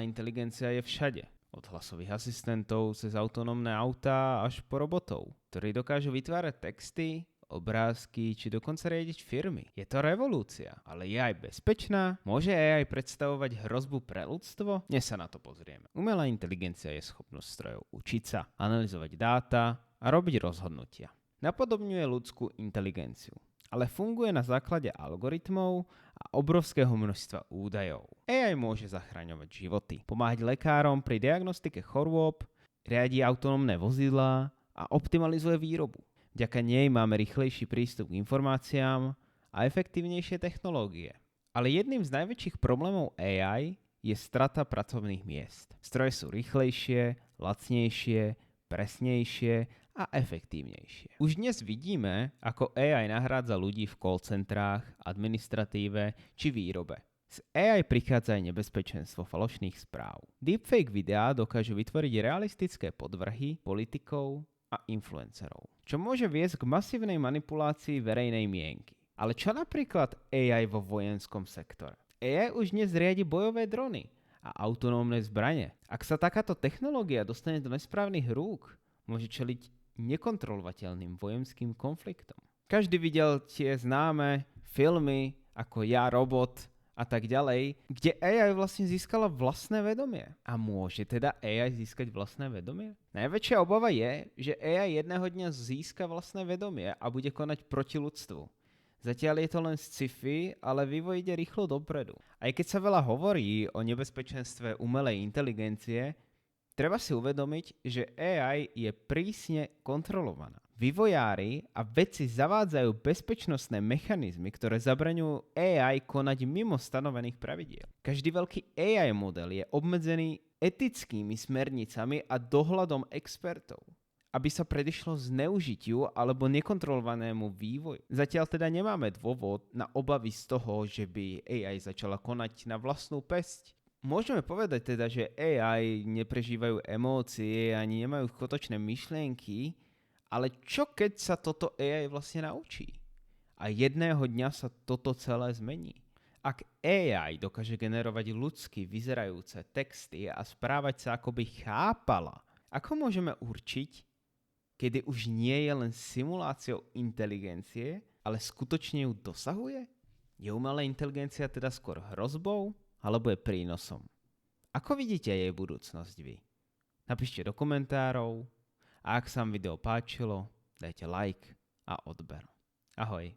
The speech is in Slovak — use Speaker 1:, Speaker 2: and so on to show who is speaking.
Speaker 1: Umelá inteligencia je všade. Od hlasových asistentov cez autonómne autá až po robotov, ktorí dokážu vytvárať texty, obrázky či dokonca riadiť firmy. Je to revolúcia, ale je aj bezpečná? Môže AI predstavovať hrozbu pre ľudstvo? Dnes sa na to pozrieme. Umelá inteligencia je schopnosť strojov učiť sa, analyzovať dáta a robiť rozhodnutia. Napodobňuje ľudskú inteligenciu, ale funguje na základe algoritmov a obrovského množstva údajov. AI môže zachraňovať životy, pomáhať lekárom pri diagnostike chorôb, riadi autonómne vozidlá a optimalizuje výrobu. Vďaka nej máme rýchlejší prístup k informáciám a efektívnejšie technológie. Ale jedným z najväčších problémov AI je strata pracovných miest. Stroje sú rýchlejšie, lacnejšie, presnejšie a efektívnejšie. Už dnes vidíme, ako AI nahrádza ľudí v call centrách, administratíve či výrobe. Z AI prichádza aj nebezpečenstvo falošných správ. Deepfake videá dokážu vytvoriť realistické podvrhy politikov a influencerov, čo môže viesť k masívnej manipulácii verejnej mienky. Ale čo napríklad AI vo vojenskom sektore? AI už dnes riadi bojové drony a autonómne zbrane. Ak sa takáto technológia dostane do nesprávnych rúk, môže čeliť nekontrolovateľným vojenským konfliktom. Každý videl tie známe filmy ako Ja, robot a tak ďalej, kde AI vlastne získala vlastné vedomie. A môže teda AI získať vlastné vedomie? Najväčšia obava je, že AI jedného dňa získa vlastné vedomie a bude konať proti ľudstvu. Zatiaľ je to len sci-fi, ale vývoj ide rýchlo dopredu. Aj keď sa veľa hovorí o nebezpečenstve umelej inteligencie, treba si uvedomiť, že AI je prísne kontrolovaná. Vývojári a vedci zavádzajú bezpečnostné mechanizmy, ktoré zabraňujú AI konať mimo stanovených pravidiel. Každý veľký AI model je obmedzený etickými smernicami a dohľadom expertov, aby sa predišlo zneužitiu alebo nekontrolovanému vývoju. Zatiaľ teda nemáme dôvod na obavy z toho, že by AI začala konať na vlastnú päsť. Môžeme povedať teda, že AI neprežívajú emócie ani nemajú skutočné myšlienky, ale čo keď sa toto AI vlastne naučí? A jedného dňa sa toto celé zmení. Ak AI dokáže generovať ľudsky vyzerajúce texty a správať sa ako by chápala, ako môžeme určiť, kedy už nie je len simuláciou inteligencie, ale skutočne ju dosahuje? Je umelá inteligencia teda skôr hrozbou, alebo je prínosom? Ako vidíte jej budúcnosť vy? Napíšte do komentárov a ak sa vám video páčilo, dajte like a odber. Ahoj.